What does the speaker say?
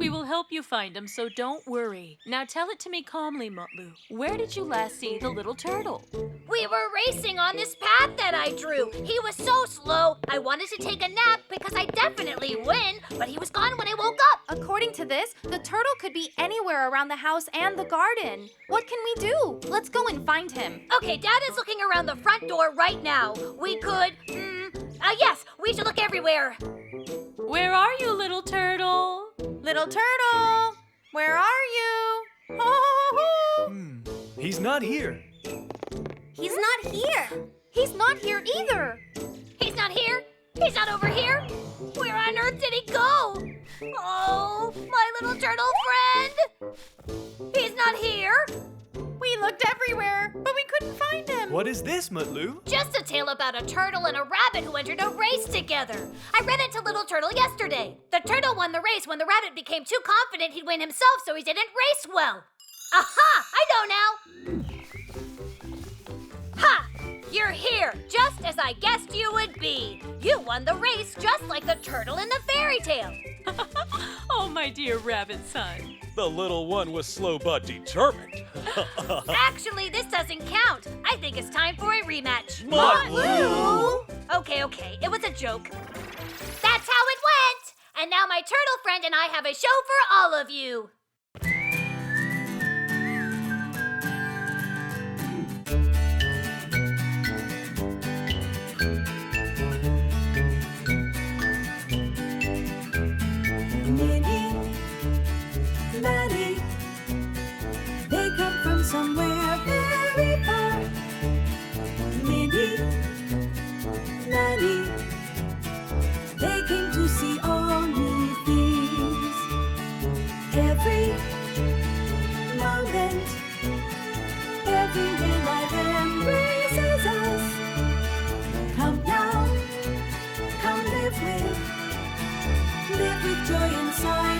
We will help you find him, so don't worry. Now tell it to me calmly, Mutlu. Where did you last see the little turtle? We were racing on this path that I drew. He was so slow, I wanted to take a nap because I definitely win, but he was gone when I woke up. According to this, the turtle could be anywhere around the house and the garden. What can we do? Let's go and find him. Okay, Dad is looking around the front door right now. We could, yes, we should look everywhere. Where are you, little turtle? Little turtle, where are you? He's not here. He's not here. He's not here either. He's not here. He's not over here. Where on earth did he go? Oh, my little turtle friend. He's not here. We looked everywhere, but we couldn't find him. What is this, Mutlu? Just a tale about a turtle and a rabbit who entered a race together. I read it to Little Turtle yesterday. The turtle won the race when the rabbit became too confident he'd win himself, so he didn't race well. Aha! I know now. Ha! You're here, just as I guessed you would be. You won the race just like the turtle in the fairy tale. Oh, my dear rabbit son. The little one was slow but determined. Actually, this doesn't count. I think it's time for a rematch. Mutlu! Okay, it was a joke. That's how it went! And now my turtle friend and I have a show for all of you. They come from somewhere very far. Minnie, Maddie, they came to see all new things. Every moment, every life embraces us. Come now, come live with joy inside.